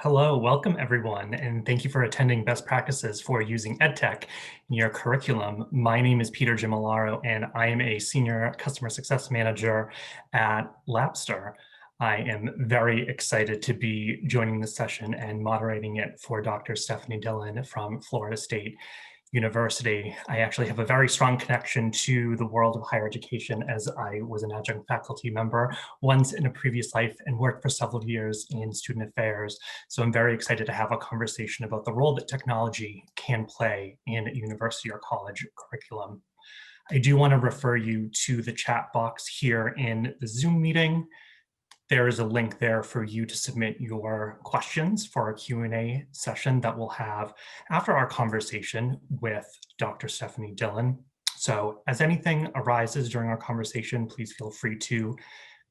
Hello, welcome everyone, and thank you for attending Best Practices for Using EdTech in your curriculum. My name is Peter Gimilaro, and I am a Senior Customer Success Manager at Lobster. I am very excited to be joining this session and moderating it for Dr. Stephanie Dillon from Florida State University. I actually have a very strong connection to the world of higher education as I was an adjunct faculty member once in a previous life and worked for several years in student affairs. So I'm very excited to have a conversation about the role that technology can play in a university or college curriculum. I do want to refer you to the chat box here in the Zoom meeting. There is a link there for you to submit your questions for our Q&A session that we'll have after our conversation with Dr. Stephanie Dillon. So as anything arises during our conversation, please feel free to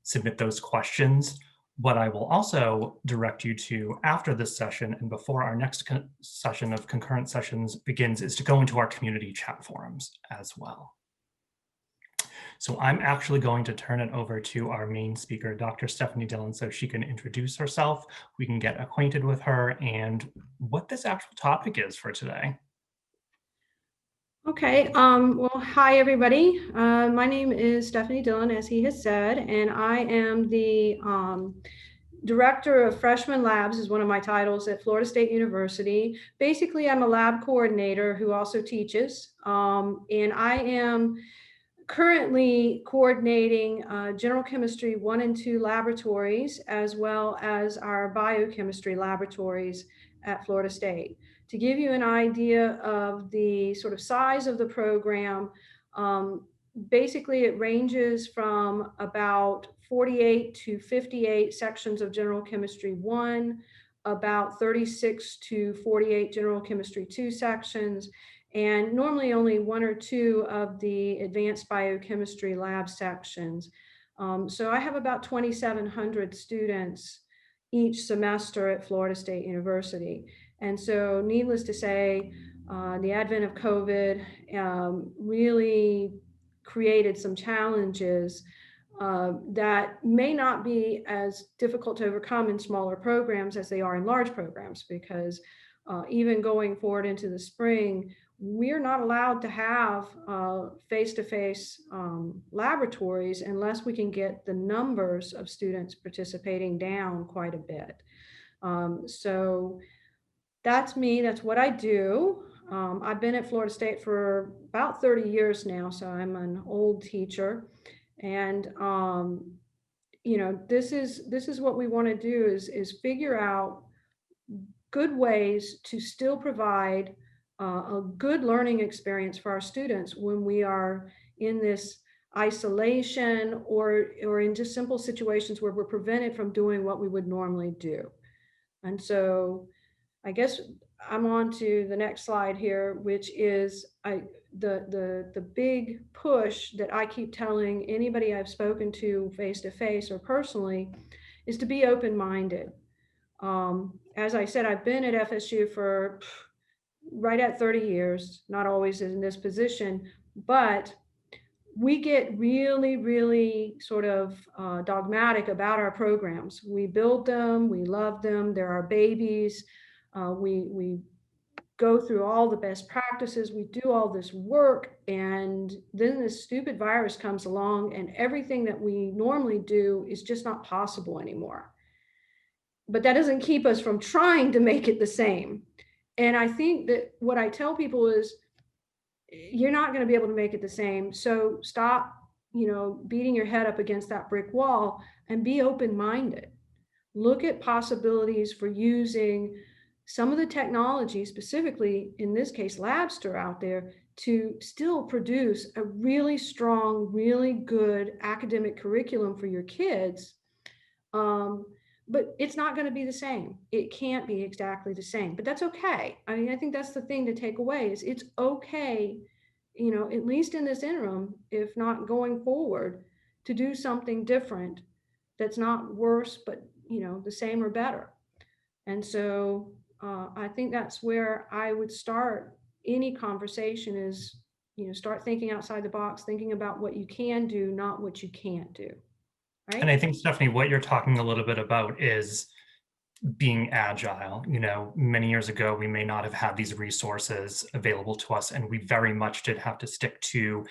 submit those questions. What I will also direct you to after this session and before our next session of concurrent sessions begins is to go into our community chat forums as well. So I'm actually going to turn it over to our main speaker, Dr. Stephanie Dillon, so she can introduce herself, we can get acquainted with her and what this actual topic is for today. Okay, well, hi everybody. My name is Stephanie Dillon, as he has said, and I am the Director of Freshman Labs is one of my titles at Florida State University. Basically, I'm a lab coordinator who also teaches, and I am currently coordinating general chemistry 1 and 2 laboratories, as well as our biochemistry laboratories at Florida State. To give you an idea of the sort of size of the program, basically it ranges from about 48 to 58 sections of general chemistry 1, about 36 to 48 general chemistry 2 sections, and normally only 1 or 2 of the advanced biochemistry lab sections. So I have about 2,700 students each semester at Florida State University. And so needless to say, the advent of COVID really created some challenges that may not be as difficult to overcome in smaller programs as they are in large programs, because even going forward into the spring, we're not allowed to have face-to-face laboratories unless we can get the numbers of students participating down quite a bit. So that's me, that's what I do. I've been at Florida State for about 30 years now, so I'm an old teacher. And you know, this is what we want to do is figure out good ways to still provide a good learning experience for our students when we are in this isolation or in just simple situations where we're prevented from doing what we would normally do. And so I guess I'm on to the next slide here, which is the big push that I keep telling anybody I've spoken to face-to-face or personally is to be open-minded. As I said, I've been at FSU for right at 30 years, not always in this position, but we get really, really sort of dogmatic about our programs. We build them, we love them, they're our babies. We go through all the best practices, we do all this work, and then this stupid virus comes along and everything that we normally do is just not possible anymore. But that doesn't keep us from trying to make it the same. And I think that what I tell people is, you're not going to be able to make it the same. So stop, beating your head up against that brick wall and be open-minded. Look at possibilities for using some of the technology, specifically in this case, Lobster out there, to still produce a really strong, really good academic curriculum for your kids. But it's not going to be the same. It can't be exactly the same, but that's okay. I mean, I think that's the thing to take away is it's okay, at least in this interim, if not going forward, to do something different that's not worse, but, the same or better. And so I think that's where I would start any conversation is, start thinking outside the box, thinking about what you can do, not what you can't do. Right? And I think, Stephanie, what you're talking a little bit about is being agile. Many years ago, we may not have had these resources available to us, and we very much did have to stick to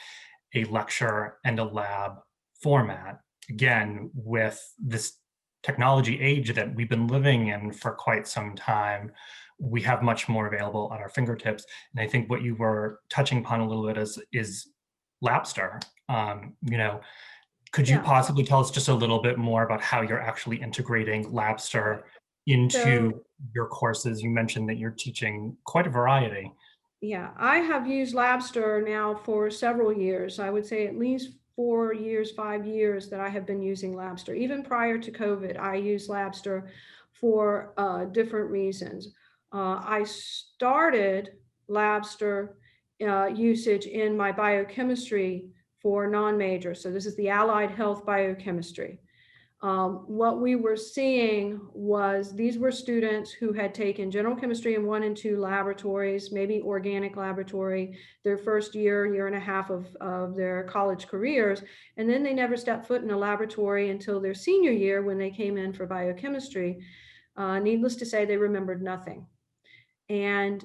a lecture and a lab format. Again, with this technology age that we've been living in for quite some time, we have much more available at our fingertips. And I think what you were touching upon a little bit is Labster. Could you Yeah. possibly tell us just a little bit more about how you're actually integrating Labster So into your courses? You mentioned that you're teaching quite a variety. yeah, I have used Lobster now for several years. I would say at least 4 years, 5 years that I have been using Lobster. Even prior to COVID, I used Lobster for different reasons. I started Lobster usage in my biochemistry for non-major. So this is the allied health biochemistry. What we were seeing was these were students who had taken general chemistry in 1 and 2 laboratories, maybe organic laboratory, their first year and a half of their college careers. And then they never stepped foot in a laboratory until their senior year when they came in for biochemistry. Needless to say, they remembered nothing. And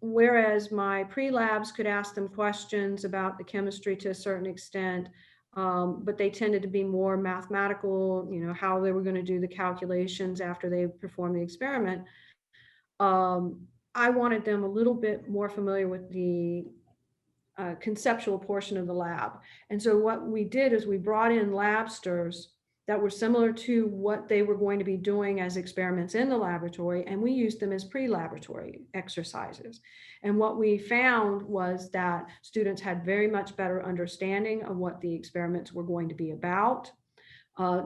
whereas my pre-labs could ask them questions about the chemistry to a certain extent, but they tended to be more mathematical, how they were going to do the calculations after they performed the experiment. I wanted them a little bit more familiar with the conceptual portion of the lab. And so what we did is we brought in labsters that were similar to what they were going to be doing as experiments in the laboratory, and we used them as pre-laboratory exercises. And what we found was that students had very much better understanding of what the experiments were going to be about.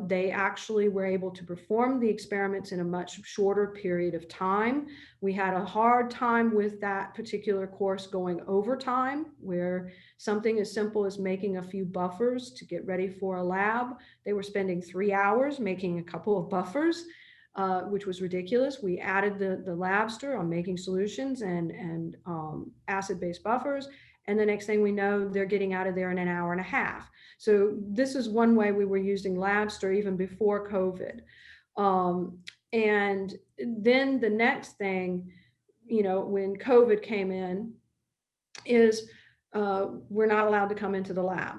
They actually were able to perform the experiments in a much shorter period of time. We had a hard time with that particular course going over time, where something as simple as making a few buffers to get ready for a lab, they were spending 3 hours making a couple of buffers, which was ridiculous. We added the Labster on making solutions and acid-base buffers. And the next thing we know, they're getting out of there in an hour and a half. So this is one way we were using Labster even before COVID. And then the next thing, when COVID came in, is we're not allowed to come into the lab.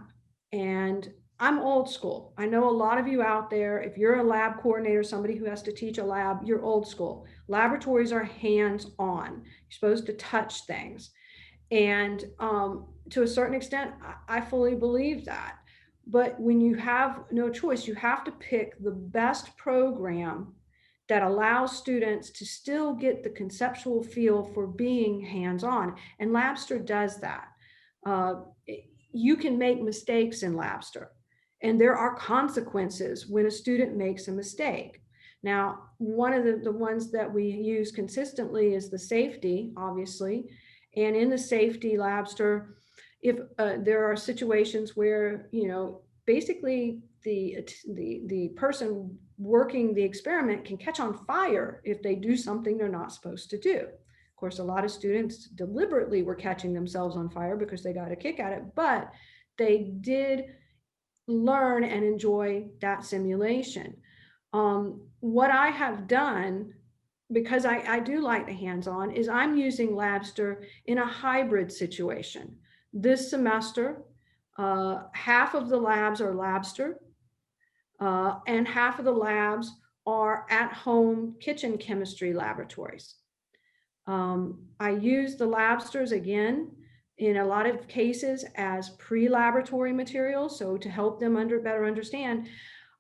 And I'm old school. I know a lot of you out there, if you're a lab coordinator, somebody who has to teach a lab, you're old school. Laboratories are hands-on. You're supposed to touch things. And to a certain extent, I fully believe that. But when you have no choice, you have to pick the best program that allows students to still get the conceptual feel for being hands-on. And Labster does that. You can make mistakes in Labster, and there are consequences when a student makes a mistake. Now, one of the ones that we use consistently is the safety, obviously. And in the safety Labster, if there are situations where, basically the person working the experiment can catch on fire if they do something they're not supposed to do. Of course, a lot of students deliberately were catching themselves on fire because they got a kick at it, but they did learn and enjoy that simulation. What I have done, because I do like the hands-on, is I'm using Labster in a hybrid situation. This semester, half of the labs are Labster, and half of the labs are at-home kitchen chemistry laboratories. I use the Labsters again in a lot of cases as pre-laboratory materials, so to help them better understand.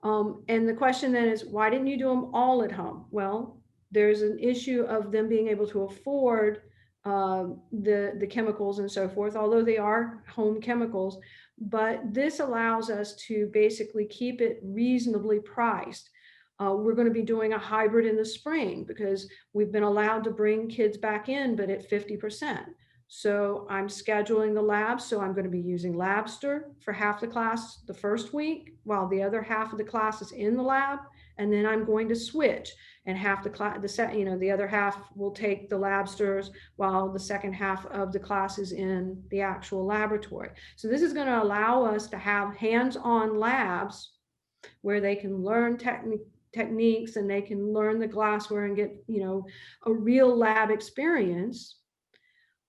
And the question then is, why didn't you do them all at home? Well, there's an issue of them being able to afford the chemicals and so forth, although they are home chemicals. But this allows us to basically keep it reasonably priced. We're going to be doing a hybrid in the spring because we've been allowed to bring kids back in, but at 50%. So I'm scheduling the labs. So I'm going to be using Labster for half the class the first week, while the other half of the class is in the lab. And then I'm going to switch, and half the class, the other half will take the Labsters while the second half of the class is in the actual laboratory. So this is going to allow us to have hands-on labs where they can learn techniques and they can learn the glassware and get, a real lab experience.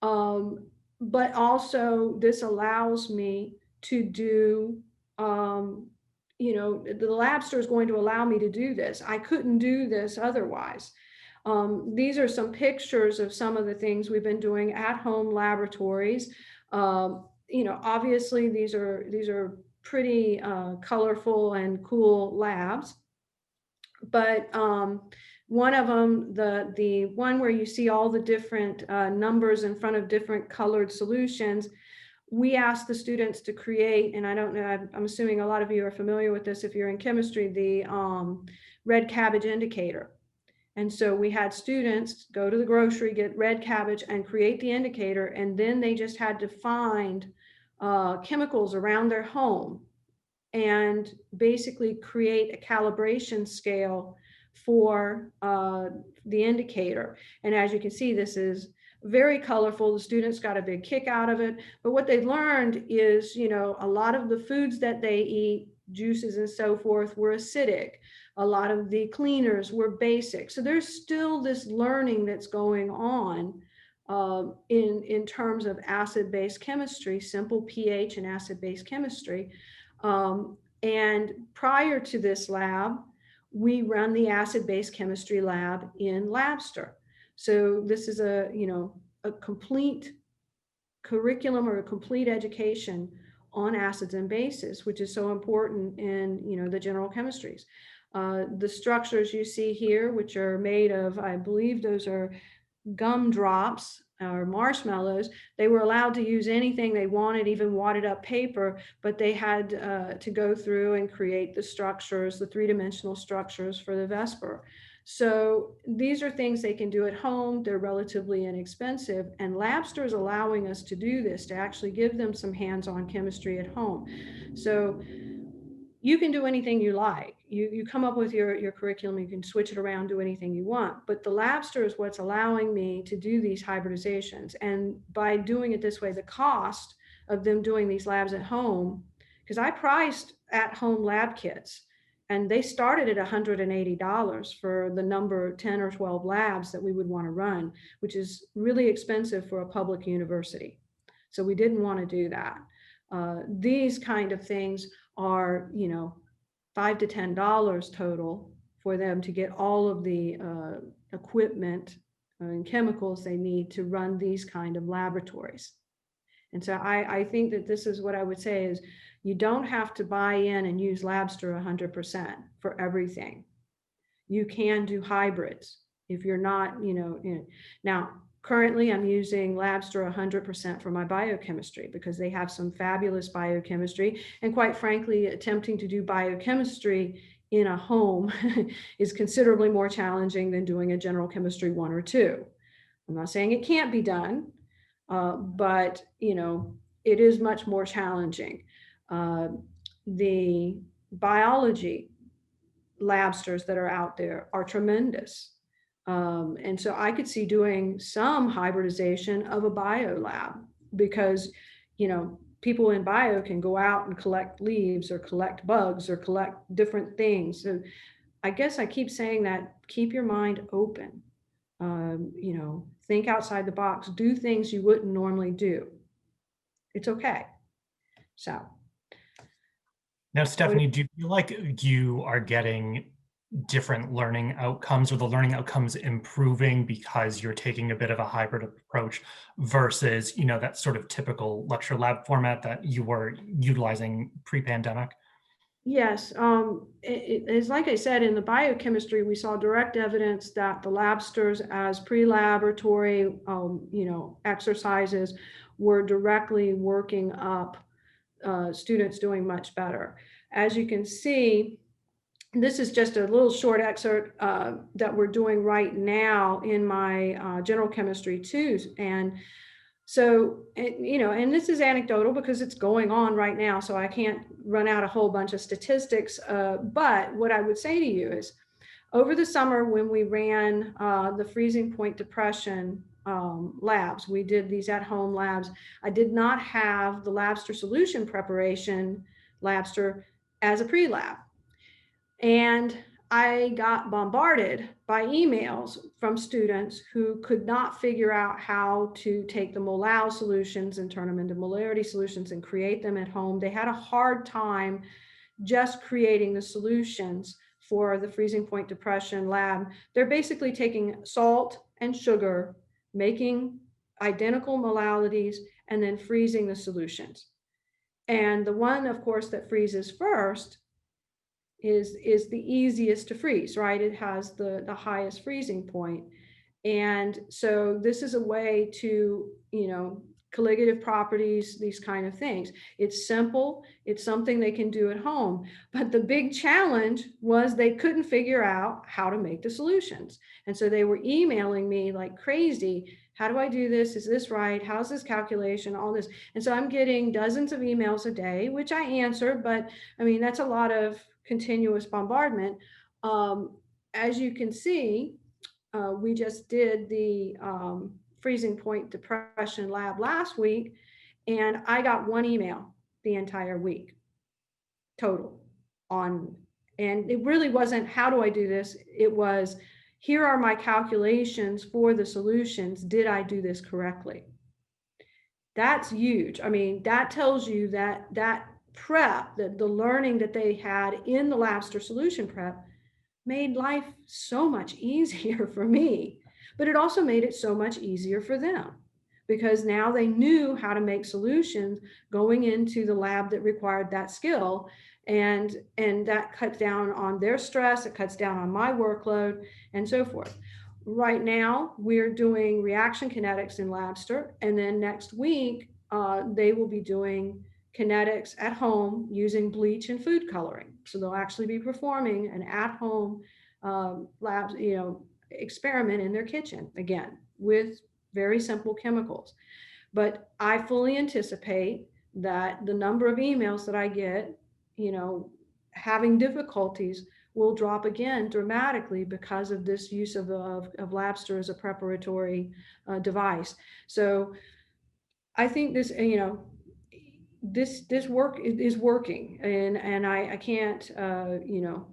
But also this allows me to do, the Labster is going to allow me to do this. I couldn't do this otherwise. These are some pictures of some of the things we've been doing at home laboratories. Obviously these are pretty colorful and cool labs. But one of them, the one where you see all the different numbers in front of different colored solutions, we asked the students to create, and I don't know, I'm assuming a lot of you are familiar with this if you're in chemistry, the red cabbage indicator. And so we had students go to the grocery, get red cabbage and create the indicator, and then they just had to find chemicals around their home and basically create a calibration scale for the indicator. And as you can see, this is very colorful. The students got a big kick out of it. But what they learned is, a lot of the foods that they eat, juices and so forth, were acidic. A lot of the cleaners were basic. So there's still this learning that's going on in terms of acid-base chemistry, simple pH and acid-base chemistry. And prior to this lab, we run the acid-base chemistry lab in Lobster. So this is a complete curriculum or a complete education on acids and bases, which is so important in, the general chemistries. The structures you see here, which are made of, I believe those are gumdrops or marshmallows, they were allowed to use anything they wanted, even wadded up paper, but they had to go through and create the structures, the three-dimensional structures for the Vesper. So these are things they can do at home. They're relatively inexpensive, and Labster is allowing us to do this, to actually give them some hands-on chemistry at home. So you can do anything you like. You come up with your curriculum, you can switch it around, do anything you want. But the Labster is what's allowing me to do these hybridizations. And by doing it this way, the cost of them doing these labs at home, because I priced at-home lab kits, and they started at $180 for the number 10 or 12 labs that we would want to run, which is really expensive for a public university. So we didn't want to do that. These kind of things are, $5 to $10 total for them to get all of the equipment and chemicals they need to run these kind of laboratories. And so I think that this is what I would say is, you don't have to buy in and use Labster 100% for everything. You can do hybrids if you're not, now currently I'm using Labster 100% for my biochemistry because they have some fabulous biochemistry, and quite frankly, attempting to do biochemistry in a home is considerably more challenging than doing a general chemistry 1 or 2. I'm not saying it can't be done, but it is much more challenging. The biology Labsters that are out there are tremendous. And so I could see doing some hybridization of a bio lab because, people in bio can go out and collect leaves or collect bugs or collect different things. So I guess I keep saying that, keep your mind open, think outside the box, do things you wouldn't normally do. It's okay. So. Now, Stephanie, do you feel like you are getting different learning outcomes, or the learning outcomes improving because you're taking a bit of a hybrid approach versus, that sort of typical lecture lab format that you were utilizing pre-pandemic? Yes, it's like I said, in the biochemistry, we saw direct evidence that the Labsters as pre-laboratory, exercises were directly working up students doing much better. As you can see, this is just a little short excerpt that we're doing right now in my general chemistry 2. And so, and this is anecdotal because it's going on right now, so I can't run out a whole bunch of statistics. But what I would say to you is, over the summer when we ran the freezing point depression labs, we did these at-home labs. I did not have the Labster solution preparation Labster as a pre-lab. And I got bombarded by emails from students who could not figure out how to take the Molau solutions and turn them into molarity solutions and create them at home. They had a hard time just creating the solutions for the freezing point depression lab. They're basically taking salt and sugar, making identical molalities, and then freezing the solutions. And the one, of course, that freezes first is the easiest to freeze, right? It has the highest freezing point. And so this is a way to, colligative properties, these kind of things. It's simple. It's something they can do at home. But the big challenge was they couldn't figure out how to make the solutions. And so they were emailing me like crazy. How do I do this? Is this right? How's this calculation? All this. And so I'm getting dozens of emails a day, which I answer, but I mean, that's a lot of continuous bombardment. As you can see, we just did the freezing point depression lab last week, and I got one email the entire week total on, and it really wasn't, how do I do this? It was, here are my calculations for the solutions. Did I do this correctly? That's huge. I mean, that tells you that that prep, that the learning that they had in the Lobster solution prep made life so much easier for me, but it also made it so much easier for them because now they knew how to make solutions going into the lab that required that skill. And that cuts down on their stress, it cuts down on my workload, and so forth. Right now, we're doing reaction kinetics in Lobster, and then next week, they will be doing kinetics at home using bleach and food coloring. So they'll actually be performing an at-home lab, experiment in their kitchen, again, with very simple chemicals. But I fully anticipate that the number of emails that I get, having difficulties will drop again dramatically because of this use of Lobster as a preparatory device. So I think this, this work is working, and I can't,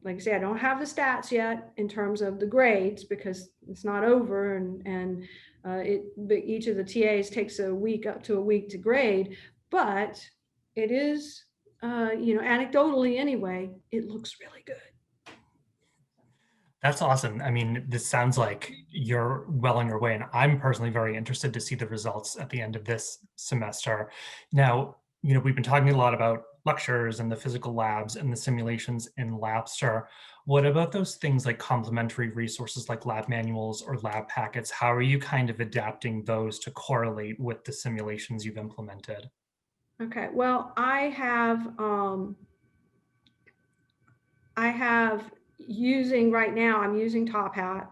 like I say, I don't have the stats yet in terms of the grades because it's not over, but each of the TAs takes a week up to a week to grade, but it is, anecdotally anyway, it looks really good. That's awesome. I mean, this sounds like you're well on your way, and I'm personally very interested to see the results at the end of this semester. Now, we've been talking a lot about lectures and the physical labs and the simulations in Lobster. What about those things like complementary resources like lab manuals or lab packets? How are you kind of adapting those to correlate with the simulations you've implemented? Okay, well, I have using right now, I'm using Top Hat.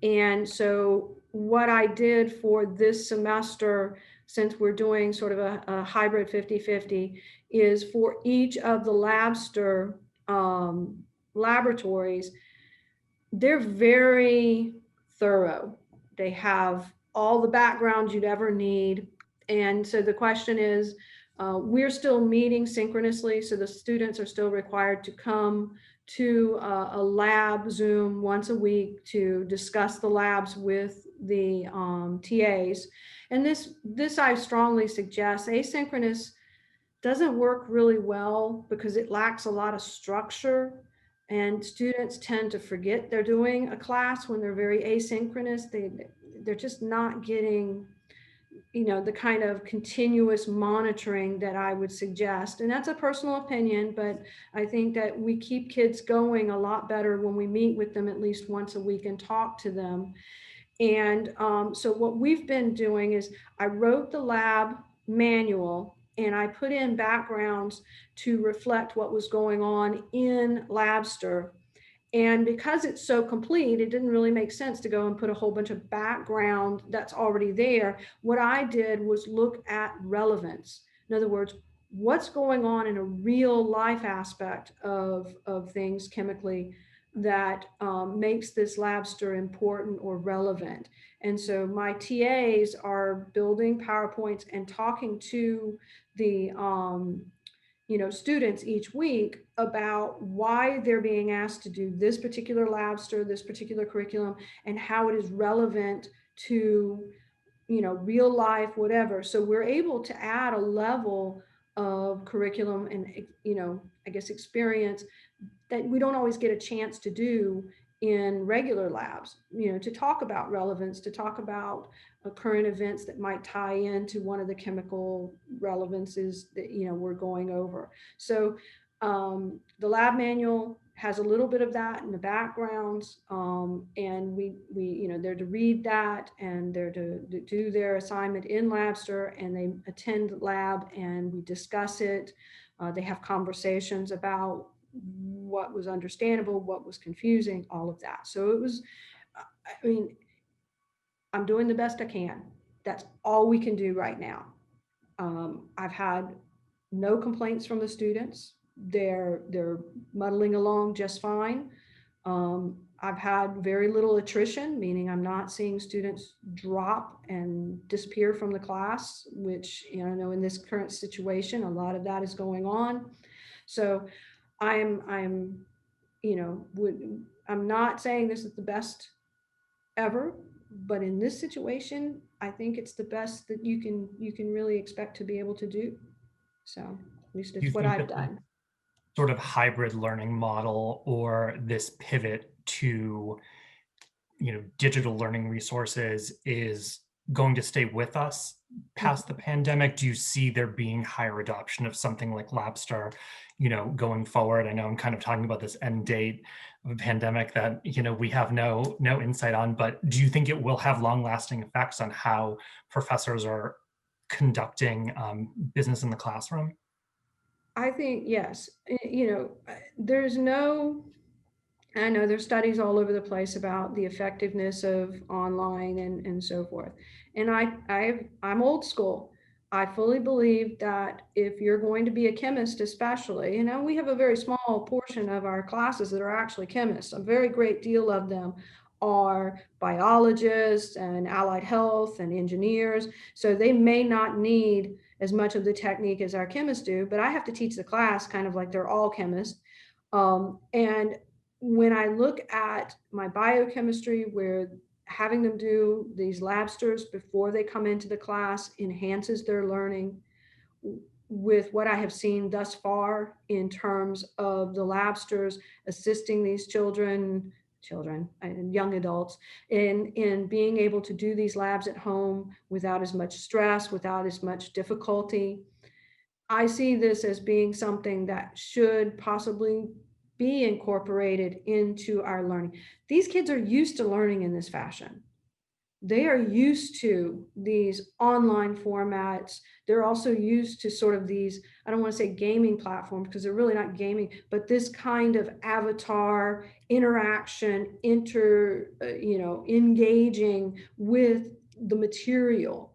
And so what I did for this semester, since we're doing sort of a hybrid 50-50, is for each of the Lobster laboratories, they're very thorough. They have all the background you'd ever need. And so the question is, we're still meeting synchronously, so the students are still required to come to a lab Zoom once a week to discuss the labs with the TAs. And this I strongly suggest. Asynchronous doesn't work really well because it lacks a lot of structure, and students tend to forget they're doing a class when they're very asynchronous. They're just not getting, the kind of continuous monitoring that I would suggest. And that's a personal opinion, but I think that we keep kids going a lot better when we meet with them at least once a week and talk to them. And so what we've been doing is I wrote the lab manual and I put in backgrounds to reflect what was going on in Lobster. And because it's so complete, it didn't really make sense to go and put a whole bunch of background that's already there. What I did was look at relevance. In other words, what's going on in a real life aspect of things chemically that makes this Lobster important or relevant. And so my TAs are building PowerPoints and talking to the students each week about why they're being asked to do this particular Lobster, this particular curriculum, and how it is relevant to, real life, whatever. So we're able to add a level of curriculum and, I guess experience that we don't always get a chance to do in regular labs, to talk about relevance, to talk about current events that might tie into one of the chemical relevances that, we're going over. So the lab manual has a little bit of that in the backgrounds, and they're to read that, and they're to do their assignment in Labster, and they attend lab and we discuss it. They have conversations about what was understandable, what was confusing, all of that. So it was, I mean, I'm doing the best I can. That's all we can do right now. I've had no complaints from the students. They're muddling along just fine. I've had very little attrition, meaning I'm not seeing students drop and disappear from the class, which, in this current situation, a lot of that is going on. So I'm I'm not saying this is the best ever, but in this situation, I think it's the best that you can really expect to be able to do. So at least Do you it's what think I've that the done. sort of hybrid learning model or this pivot to digital learning resources is going to stay with us past the pandemic? Do you see there being higher adoption of something like Lobster, going forward? I know I'm kind of talking about this end date of a pandemic that, we have no insight on, but do you think it will have long lasting effects on how professors are conducting business in the classroom? I think yes. There's no I know there's studies all over the place about the effectiveness of online and so forth. And I'm old school. I fully believe that if you're going to be a chemist, especially, we have a very small portion of our classes that are actually chemists. A very great deal of them are biologists and allied health and engineers. So they may not need as much of the technique as our chemists do, but I have to teach the class kind of like they're all chemists. And when I look at my biochemistry, where having them do these labsters before they come into the class enhances their learning, with what I have seen thus far in terms of the labsters assisting these children and young adults in being able to do these labs at home without as much stress, without as much difficulty. I see this as being something that should possibly be incorporated into our learning. These kids are used to learning in this fashion. They are used to these online formats. They're also used to sort of these, I don't want to say gaming platforms because they're really not gaming, but this kind of avatar interaction, engaging with the material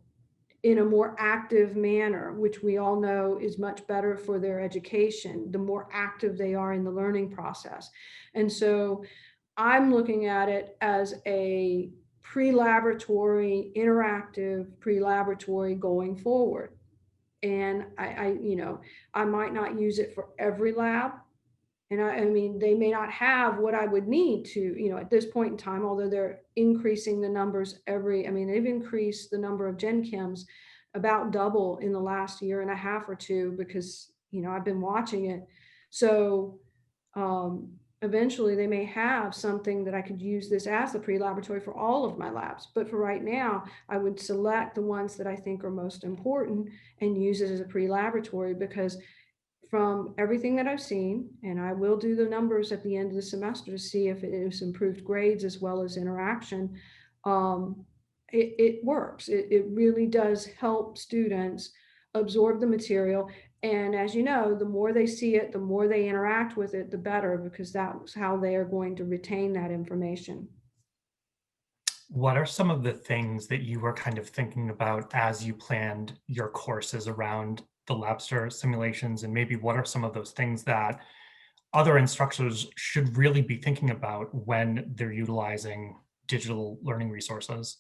in a more active manner, which we all know is much better for their education, the more active they are in the learning process. And so I'm looking at it as a pre-laboratory, interactive pre-laboratory going forward. And I might not use it for every lab. And I mean, they may not have what I would need to, at this point in time, although they're increasing the numbers they've increased the number of Gen Chems about double in the last year and a half or two because, I've been watching it. So eventually they may have something that I could use this as the pre-laboratory for all of my labs. But for right now, I would select the ones that I think are most important and use it as a pre-laboratory because from everything that I've seen, and I will do the numbers at the end of the semester to see if it is improved grades as well as interaction, it works. It really does help students absorb the material. And as you know, the more they see it, the more they interact with it, the better, because that's how they are going to retain that information. What are some of the things that you were kind of thinking about as you planned your courses around the Lobster simulations? And maybe what are some of those things that other instructors should really be thinking about when they're utilizing digital learning resources?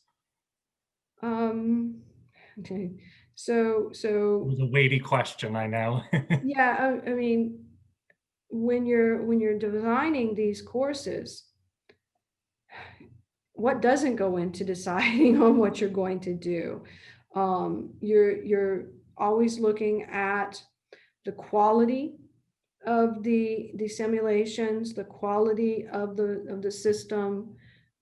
Um, okay. It So was a weighty question, I know. yeah, I mean, when you're designing these courses, what doesn't go into deciding on what you're going to do? You're always looking at the quality of the simulations, the quality of the system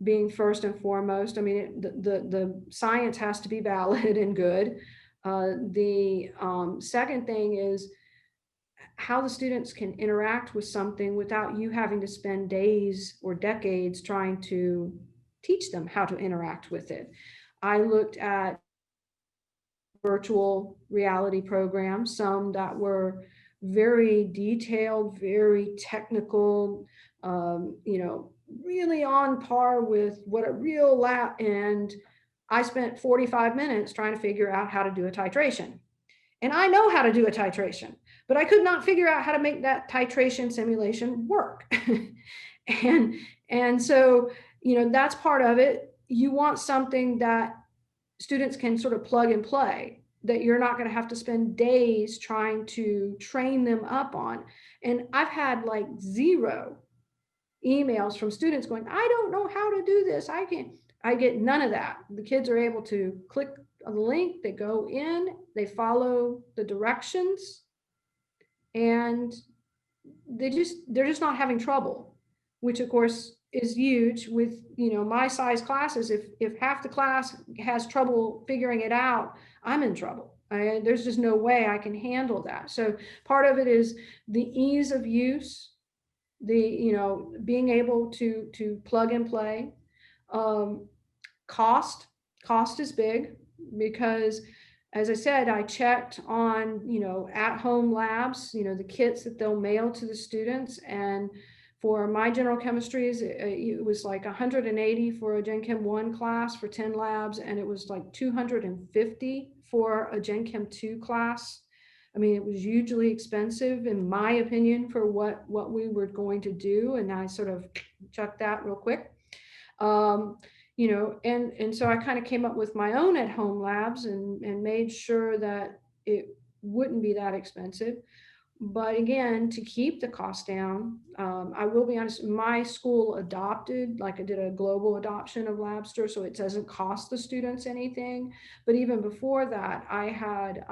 being first and foremost. I mean, the science has to be valid and good. The second thing is how the students can interact with something without you having to spend days or decades trying to teach them how to interact with it. I looked at virtual reality programs, some that were very detailed, very technical, really on par with what a real lab. And I spent 45 minutes trying to figure out how to do a titration. And I know how to do a titration, but I could not figure out how to make that titration simulation work. and and so, that's part of it. You want something that students can sort of plug and play, that you're not going to have to spend days trying to train them up on. And I've had like zero emails from students going, I don't know how to do this. I get none of that. The kids are able to click on the link, they go in, they follow the directions, and they're just not having trouble, which of course is huge with my size classes. If half the class has trouble figuring it out, I'm in trouble. There's just no way I can handle that. So part of it is the ease of use, the being able to plug and play. um, cost is big, because as I said, I checked on at home labs, the kits that they'll mail to the students. And for my general chemistries, it was like 180 for a Gen Chem 1 class for 10 labs, and it was like 250 for a Gen Chem 2 class. I mean, it was hugely expensive in my opinion for what we were going to do, and I sort of checked that real quick. um, and so I kind of came up with my own at home labs, and made sure that it wouldn't be that expensive. But again, to keep the cost down, I will be honest, my school adopted, like I did a global adoption of Lobster, so it doesn't cost the students anything. But even before that, I had,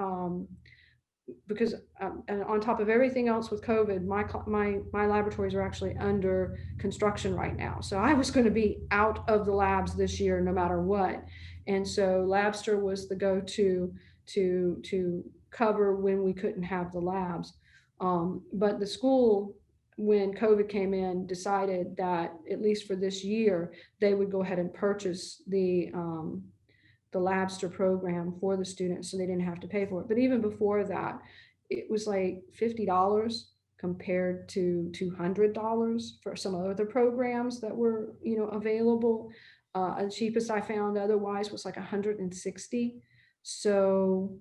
because and on top of everything else with COVID, my laboratories are actually under construction right now. So I was going to be out of the labs this year, no matter what. And so Labster was the go-to to cover when we couldn't have the labs. But the school, when COVID came in, decided that at least for this year, they would go ahead and purchase the Labster program for the students, so they didn't have to pay for it. But even before that, it was like $50 compared to $200 for some other programs that were available. The cheapest I found otherwise was like 160. So,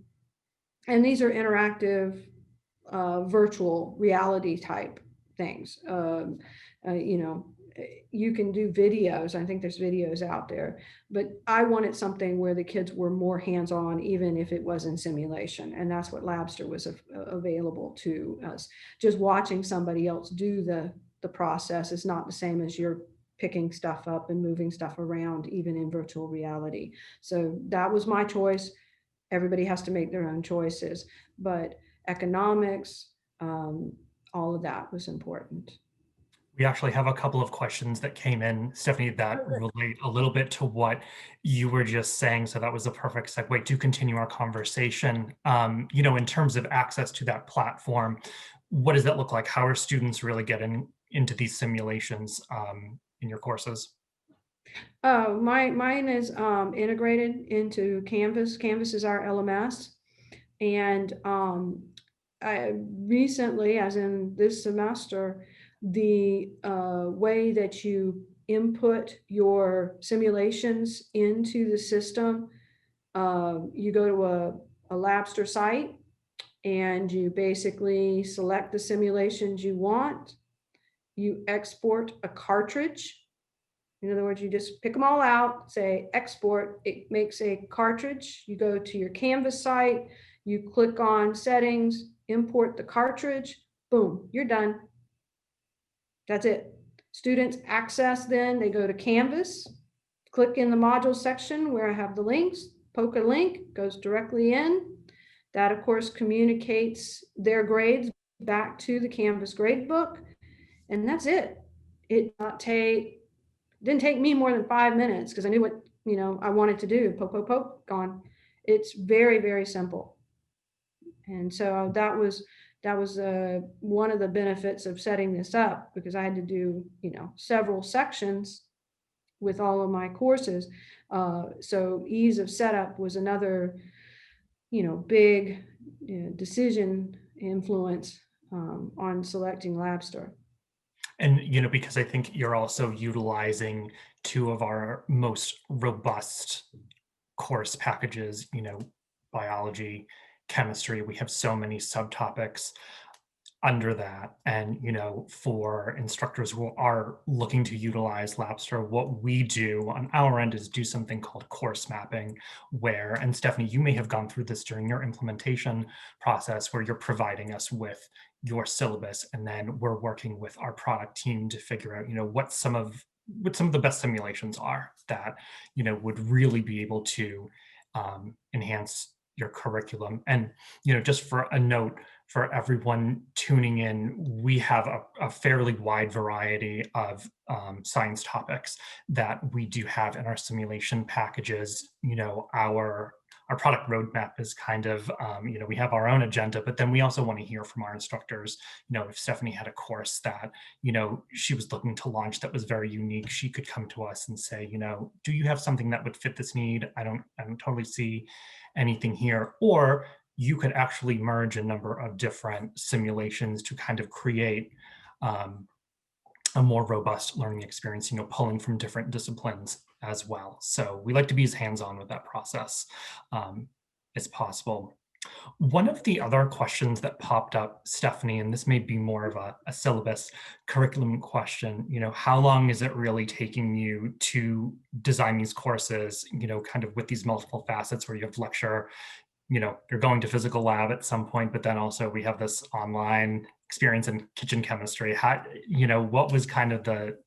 and these are interactive virtual reality type things. You know, you can do videos. I think there's videos out there, but I wanted something where the kids were more hands-on, even if it was in simulation. And that's what Labster was available to us. Just watching somebody else do the process is not the same as you're picking stuff up and moving stuff around, even in virtual reality. So that was my choice. Everybody has to make their own choices, but economics, all of that was important. We actually have a couple of questions that came in, Stephanie, that relate a little bit to what you were just saying. So that was a perfect segue to continue our conversation. In terms of access to that platform, what does that look like? How are students really getting into these simulations in your courses? Oh, mine is integrated into Canvas. Canvas is our LMS. And I recently, as in this semester, the way that you input your simulations into the system, you go to a Labster site and you basically select the simulations you want. You export a cartridge In other words, you just pick them all out, say export, it makes a cartridge. You go to your Canvas site, you click on settings, import the cartridge, boom, you're done. That's it. Students access then, they go to Canvas, click in the module section where I have the links, poke a link, goes directly in. That of course communicates their grades back to the Canvas gradebook, and that's it. It didn't take me more than 5 minutes because I knew what I wanted to do. Poke, poke, poke, gone. It's very, very simple. And so that was one of the benefits of setting this up, because I had to do several sections with all of my courses. So ease of setup was another big decision influence on selecting Labster. And, because I think you're also utilizing two of our most robust course packages, biology, chemistry. We have so many subtopics under that. And, for instructors who are looking to utilize Labster, what we do on our end is do something called course mapping, where, and Stephanie, you may have gone through this during your implementation process, where you're providing us with your syllabus, and then we're working with our product team to figure out, what some of the best simulations are that, would really be able to enhance your curriculum. And, just for a note, for everyone tuning in, we have a fairly wide variety of science topics that we do have in our simulation packages. Our product roadmap is kind of, we have our own agenda, but then we also want to hear from our instructors. If Stephanie had a course that, she was looking to launch that was very unique, she could come to us and say, do you have something that would fit this need? I don't totally see anything here. Or you could actually merge a number of different simulations to kind of create a more robust learning experience, pulling from different disciplines as well. So we like to be as hands-on with that process as possible. One of the other questions that popped up, Stephanie, and this may be more of a syllabus curriculum question, how long is it really taking you to design these courses, kind of with these multiple facets where you have lecture, you're going to physical lab at some point, but then also we have this online experience in kitchen chemistry. How, what was kind of the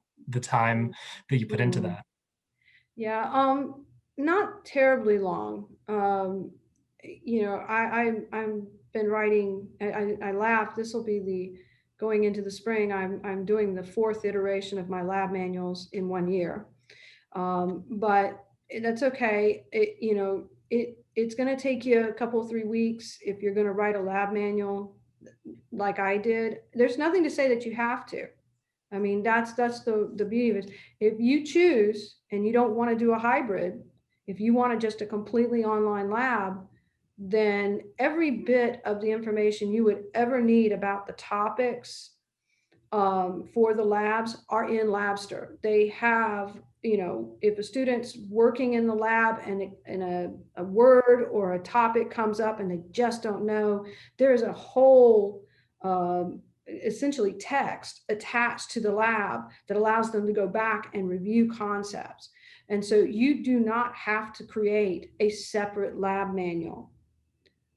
time that you put into that? Yeah, not terribly long. I've been writing. I laugh. This will be going into the spring. I'm doing the 4th iteration of my lab manuals in 1 year, but that's okay. It's going to take you a couple 3 weeks if you're going to write a lab manual like I did. There's nothing to say that you have to. I mean, that's the beauty of it. If you choose and you don't want to do a hybrid, if you want just a completely online lab, then every bit of the information you would ever need about the topics for the labs are in Labster. They have, if a student's working in the lab and a word or a topic comes up and they just don't know, there's a whole essentially text attached to the lab that allows them to go back and review concepts. And so you do not have to create a separate lab manual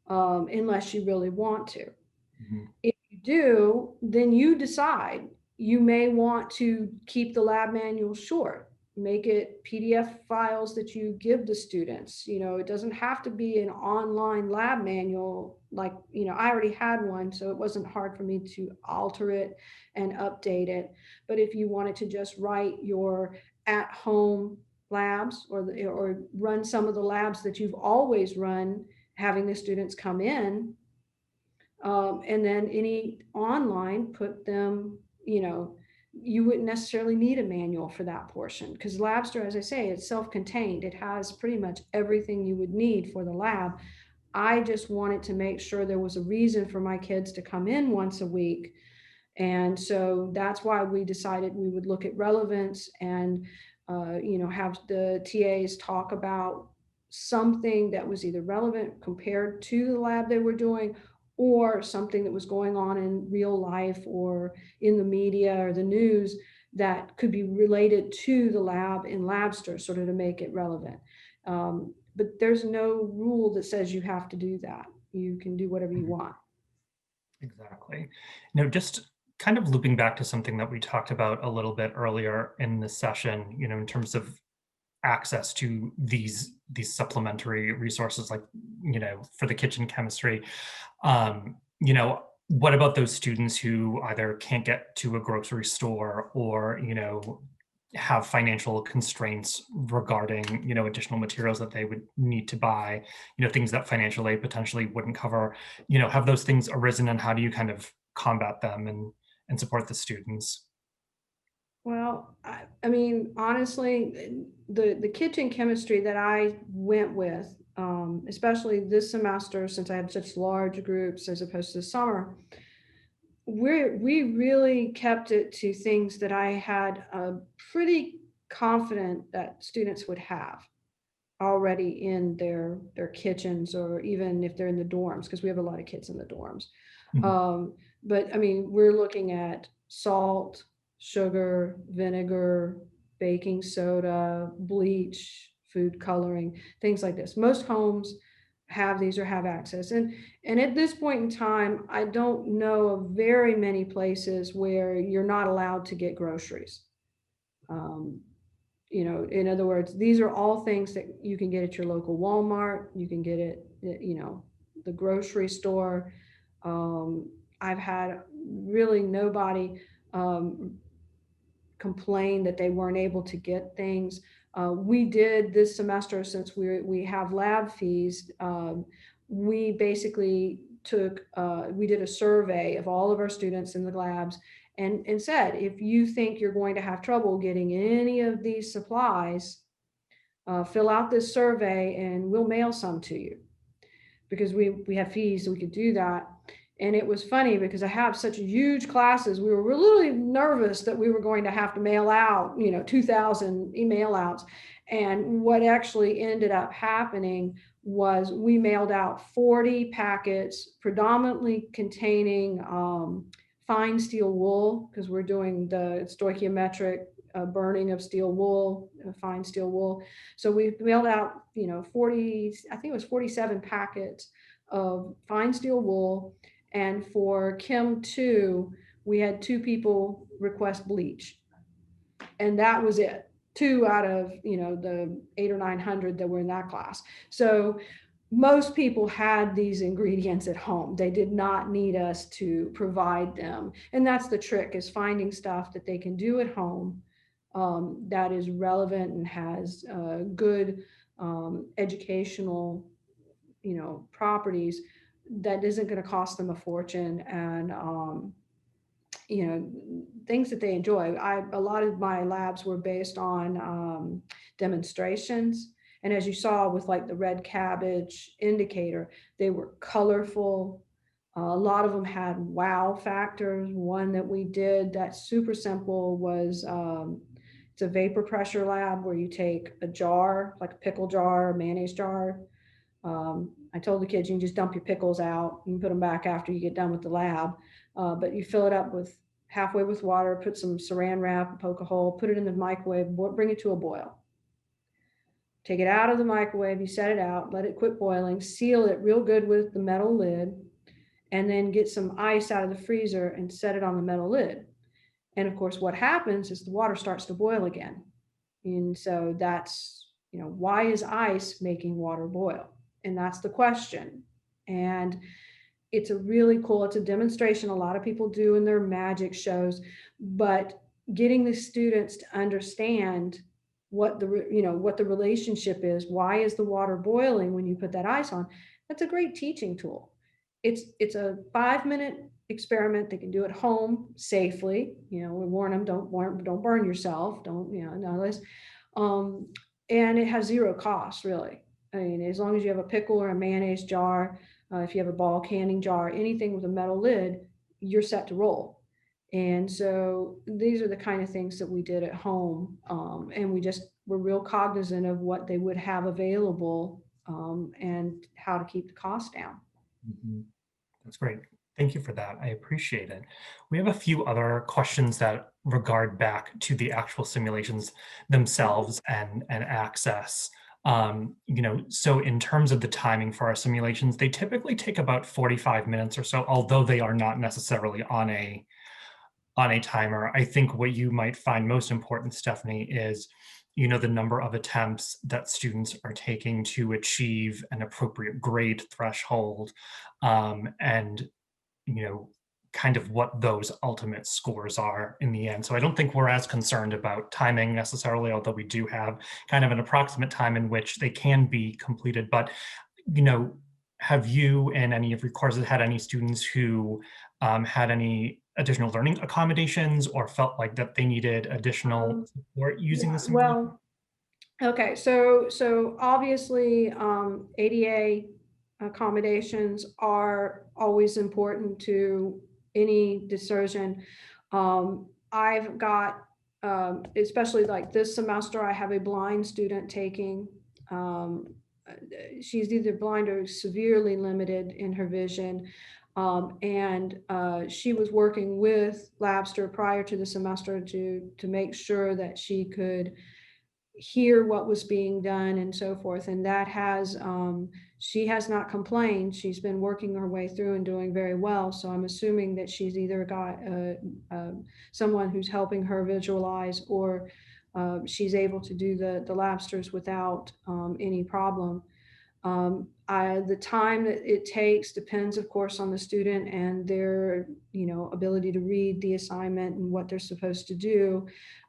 unless you really want to. Mm-hmm. If you do, then you decide. You may want to keep the lab manual short, make it PDF files that you give the students. It doesn't have to be an online lab manual. Like, I already had one, so it wasn't hard for me to alter it and update it. But if you wanted to just write your at-home labs or run some of the labs that you've always run, having the students come in, and then any online, put them, you wouldn't necessarily need a manual for that portion, because Labster, as I say, it's self-contained. It has pretty much everything you would need for the lab. I just wanted to make sure there was a reason for my kids to come in once a week. And so that's why we decided we would look at relevance and, have the TAs talk about something that was either relevant compared to the lab they were doing, or something that was going on in real life or in the media or the news that could be related to the lab in Lobster, sort of to make it relevant. But there's no rule that says you have to do that. You can do whatever you Mhm. want. Exactly. Just kind of looping back to something that we talked about a little bit earlier in the session, in terms of access to these supplementary resources, like, for the kitchen chemistry. What about those students who either can't get to a grocery store or, have financial constraints regarding, additional materials that they would need to buy, things that financial aid potentially wouldn't cover, have those things arisen, and how do you kind of combat them and support the students? Well, I mean, honestly, the kitchen chemistry that I went with, especially this semester, since I had such large groups as opposed to the summer, we really kept it to things that I had pretty confident that students would have already in their kitchens, or even if they're in the dorms, because we have a lot of kids in the dorms. Mhm. But I mean, we're looking at salt, sugar, vinegar, baking soda, bleach, food coloring, things like this. Most homes have these or have access. And at this point in time, I don't know of very many places where you're not allowed to get groceries. Um, in other words, these are all things that you can get at your local Walmart. You can get it at, the grocery store. Um, I've had really nobody um, complain that they weren't able to get things. We did this semester, since we have lab fees. We basically we did a survey of all of our students in the labs, and said, if you think you're going to have trouble getting any of these supplies, fill out this survey and we'll mail some to you, because we have fees, so we could do that. And it was funny because I have such huge classes. We were really nervous that we were going to have to mail out, 2,000 email outs. And what actually ended up happening was we mailed out 40 packets, predominantly containing fine steel wool, because we're doing the stoichiometric burning of steel wool, fine steel wool. So we mailed out, 40, I think it was 47 packets of fine steel wool. And for Chem 2, we had 2 people request bleach. And that was it. 2 out of, the 800 or 900 that were in that class. So most people had these ingredients at home. They did not need us to provide them. And that's the trick, is finding stuff that they can do at home that is relevant and has good educational, properties, that isn't going to cost them a fortune, and things that they enjoy. A lot of my labs were based on demonstrations. And as you saw with like the red cabbage indicator, they were colorful. A lot of them had wow factors. One that we did that's super simple was it's a vapor pressure lab where you take a jar, like a pickle jar, a mayonnaise jar. I told the kids, you can just dump your pickles out. You can put them back after you get done with the lab. But you fill it up with halfway with water, put some saran wrap, poke a hole, put it in the microwave, bring it to a boil. Take it out of the microwave, you set it out, let it quit boiling, seal it real good with the metal lid, and then get some ice out of the freezer and set it on the metal lid. And of course, what happens is the water starts to boil again. And so that's, why is ice making water boil? And that's the question. And it's it's a demonstration a lot of people do in their magic shows, but getting the students to understand what the relationship is, why is the water boiling when you put that ice on, that's a great teaching tool. It's a 5-minute experiment. They can do at home safely. We warn them, don't burn yourself, don't, no this. um, and it has zero cost, really. I mean, as long as you have a pickle or a mayonnaise jar, if you have a ball canning jar, anything with a metal lid, you're set to roll. And so these are the kind of things that we did at home. And we just were real cognizant of what they would have available, and how to keep the cost down. Mhm. That's great. Thank you for that. I appreciate it. We have a few other questions that regard back to the actual simulations Mhm. themselves and access. So in terms of the timing for our simulations, they typically take about 45 minutes or so, although they are not necessarily on a timer. I think what you might find most important, Stephanie, is the number of attempts that students are taking to achieve an appropriate grade threshold, and you know, kind of what those ultimate scores are in the end. So I don't think we're as concerned about timing necessarily, although we do have kind of an approximate time in which they can be completed. But, you know, have you in any of your courses had any students who had any additional learning accommodations or felt like that they needed additional Um, support using the yeah, simulation? well, okay, so obviously, ADA accommodations are always important to any decision. I've got, especially like this semester, I have a blind student taking. Um, uh, she's either blind or severely limited in her vision. And she was working with Lobster prior to the semester to make sure that she could hear what was being done and so forth. And that has, she has not complained. She's been working her way through and doing very well. So I'm assuming that she's either got someone who's helping her visualize, or she's able to do the lobsters without any problem. The time that it takes depends, of course, on the student and their, ability to read the assignment and what they're supposed to do.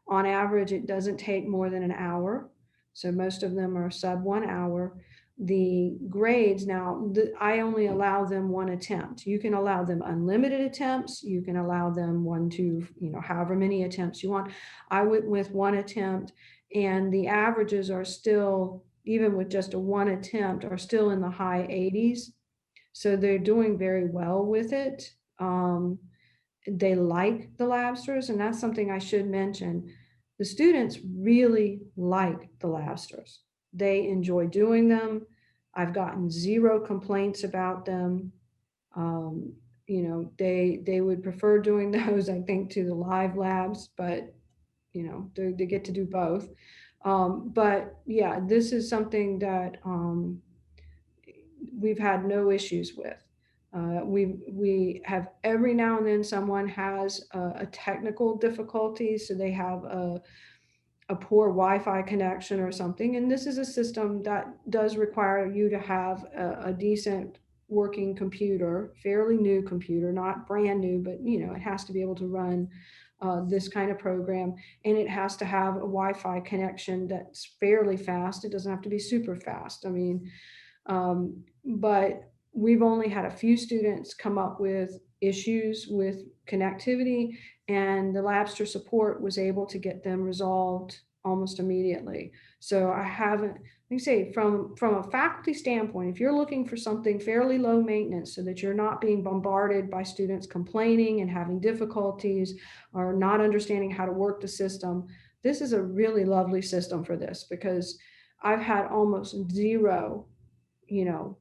On average, it doesn't take more than an hour. So most of them are sub 1 hour. The grades now, I only allow them one attempt. You can allow them unlimited attempts. You can allow them one, two, however many attempts you want. I went with one attempt, and the averages are still, even with just a one attempt, are still in the high 80s. So they're doing very well with it. They like the lobsters, and that's something I should mention. The students really like the lobsters. They enjoy doing them. I've gotten zero complaints about them. Um, they would prefer doing those, I think, to the live labs, but they get to do both. But yeah, this is something that we've had no issues with. We have every now and then someone has a technical difficulty, so they have a poor Wi-Fi connection or something. And this is a system that does require you to have a decent working computer, fairly new computer, not brand new, but it has to be able to run this kind of program, and it has to have a Wi-Fi connection that's fairly fast. It doesn't have to be super fast. I mean, but we've only had a few students come up with issues with connectivity, and the Labster support was able to get them resolved almost immediately. So I haven't, let me say, from a faculty standpoint, if you're looking for something fairly low maintenance so that you're not being bombarded by students complaining and having difficulties or not understanding how to work the system, this is a really lovely system for this, because I've had almost zero, you know,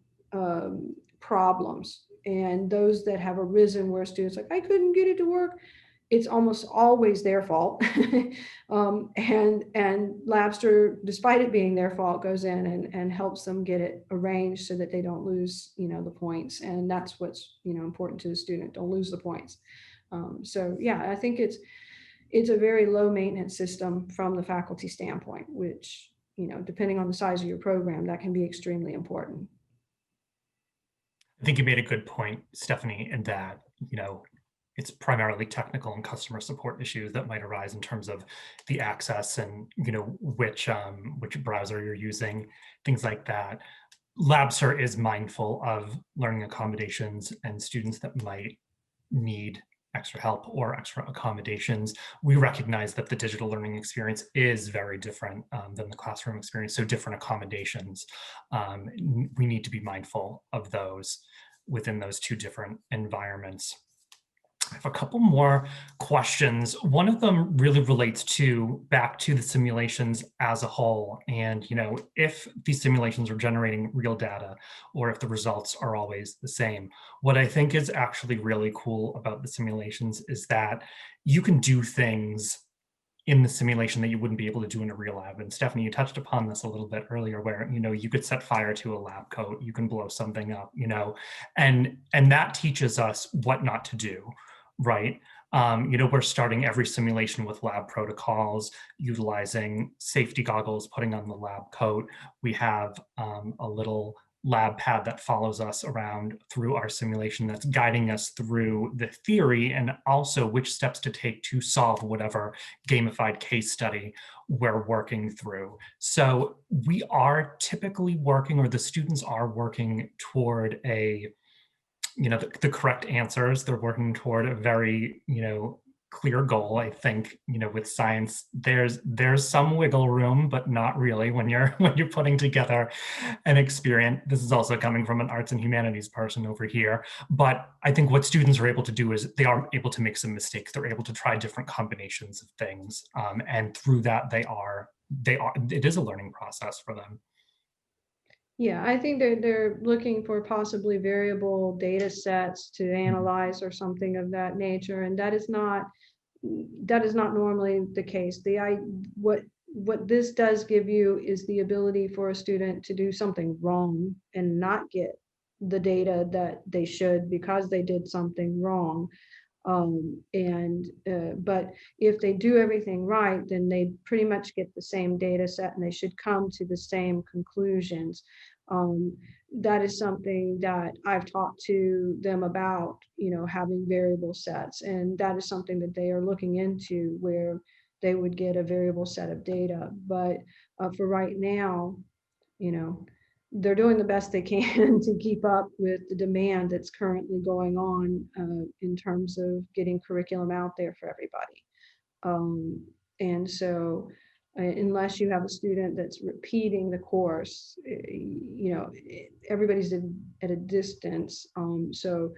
problems. And those that have arisen where students like, I couldn't get it to work, it's almost always their fault. And Labster, despite it being their fault, goes in and helps them get it arranged so that they don't lose, the points. And that's what's, important to the student, don't lose the points. So yeah, I think it's a very low maintenance system from the faculty standpoint, which, depending on the size of your program, that can be extremely important. I think you made a good point, Stephanie, in that, it's primarily technical and customer support issues that might arise in terms of the access and, which browser you're using, things like that. Labster is mindful of learning accommodations and students that might need extra help or extra accommodations. We recognize that the digital learning experience is very different than the classroom experience, so different accommodations. We need to be mindful of those within those two different environments. I have a couple more questions. One of them really relates to back to the simulations as a whole. And, if these simulations are generating real data or if the results are always the same. What I think is actually really cool about the simulations is that you can do things in the simulation that you wouldn't be able to do in a real lab. And Stephanie, you touched upon this a little bit earlier where, you could set fire to a lab coat, you can blow something up, and that teaches us what not to do, right? We're starting every simulation with lab protocols, utilizing safety goggles, putting on the lab coat. We have a little lab pad that follows us around through our simulation that's guiding us through the theory and also which steps to take to solve whatever gamified case study we're working through. So we are typically working, or the students are working toward the correct answers. They're working toward a very, clear goal. I think, with science, there's some wiggle room, but not really when you're when you're putting together an experiment. This is also coming from an arts and humanities person over here. But I think what students are able to do is they are able to make some mistakes. They're able to try different combinations of things. And through that, it is a learning process for them. Yeah, I think they're looking for possibly variable data sets to analyze or something of that nature, and that is not normally the case. What this does give you is the ability for a student to do something wrong and not get the data that they should because they did something wrong. But if they do everything right, then they pretty much get the same data set and they should come to the same conclusions. Um, that is something that I've talked to them about, having variable sets, and that is something that they are looking into where they would get a variable set of data. But for right now, you know, they're doing the best they can to keep up with the demand that's currently going on in terms of getting curriculum out there for everybody. And so, unless you have a student that's repeating the course, everybody's at a distance. So,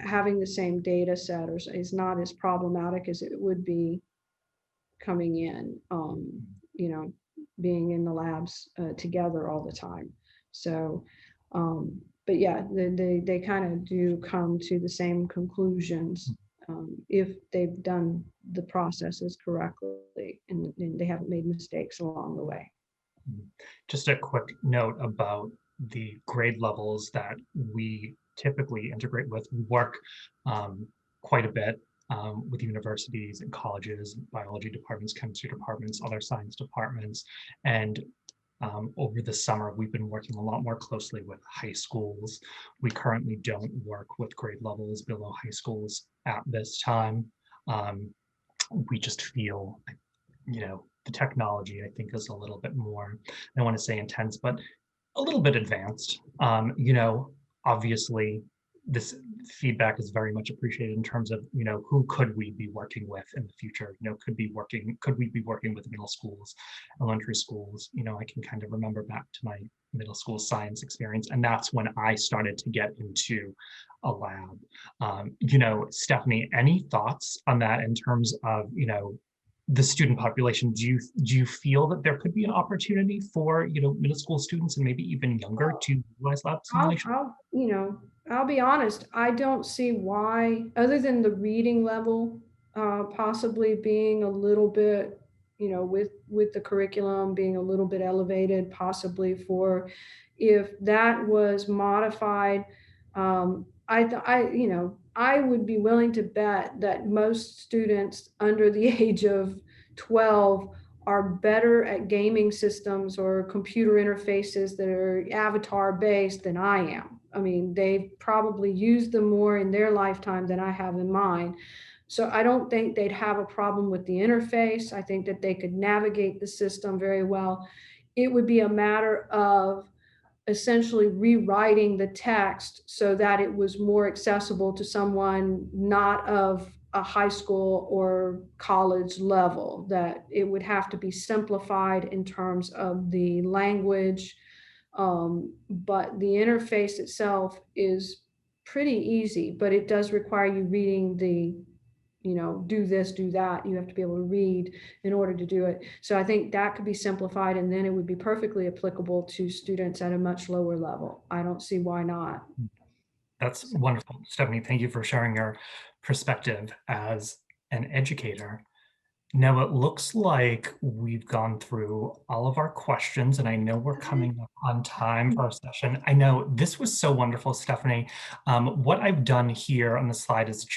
having the same data set is not as problematic as it would be coming in, being in the labs together all the time. So, but yeah, they kind of do come to the same conclusions if they've done the processes correctly and they haven't made mistakes along the way. Just a quick note about the grade levels that we typically integrate with. We work quite a bit with universities and colleges, biology departments, chemistry departments, other science departments. And over the summer, we've been working a lot more closely with high schools. We currently don't work with grade levels below high schools at this time. We just feel, the technology, I think, is a little bit more, I don't want to say intense, but a little bit advanced. Obviously, this feedback is very much appreciated in terms of, who could we be working with in the future? Could we be working with middle schools, elementary schools? I can kind of remember back to my middle school science experience, and that's when I started to get into a lab. Stephanie, any thoughts on that in terms of, the student population? Do you feel that there could be an opportunity for middle school students and maybe even younger to utilize lab simulation? I'll be honest. I don't see why, other than the reading level, possibly being a little bit, with the curriculum being a little bit elevated, possibly for if that was modified. I would be willing to bet that most students under the age of 12 are better at gaming systems or computer interfaces that are avatar based than I am. I mean, they've probably used them more in their lifetime than I have in mine. So I don't think they'd have a problem with the interface. I think that they could navigate the system very well. It would be a matter of essentially rewriting the text so that it was more accessible to someone not of a high school or college level, that it would have to be simplified in terms of the language. But the interface itself is pretty easy, but it does require you reading the, do this, do that. You have to be able to read in order to do it. So I think that could be simplified, and then it would be perfectly applicable to students at a much lower level. I don't see why not. That's wonderful. Stephanie, thank you for sharing your perspective as an educator. Now it looks like we've gone through all of our questions, and I know we're coming up on time for our session. I know this was so wonderful, Stephanie. What I've done here on the slide is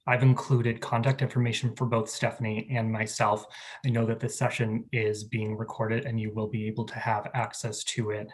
I've included contact information for both Stephanie and myself. I know that this session is being recorded and you will be able to have access to it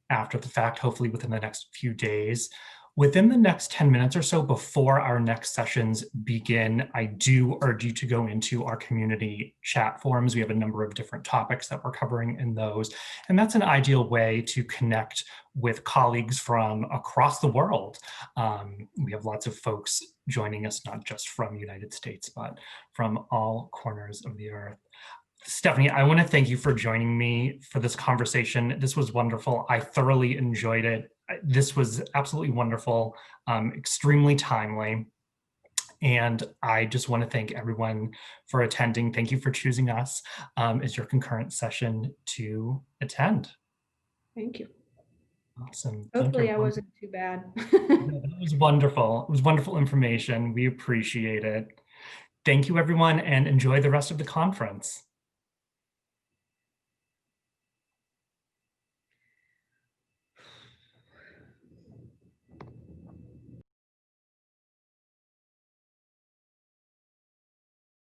after the fact, hopefully within the next few days. Within the next 10 minutes or so before our next sessions begin, I do urge you to go into our community chat forums. We have a number of different topics that we're covering in those, and that's an ideal way to connect with colleagues from across the world. We have lots of folks joining us, not just from the United States, but from all corners of the earth. Stephanie, I want to thank you for joining me for this conversation. This was wonderful. I thoroughly enjoyed it. This was absolutely wonderful, extremely timely. And I just want to thank everyone for attending. Thank you for choosing us as your concurrent session to attend. Thank you. Awesome. Hopefully I wasn't too bad. That was wonderful. It was wonderful information. We appreciate it. Thank you, everyone, and enjoy the rest of the conference.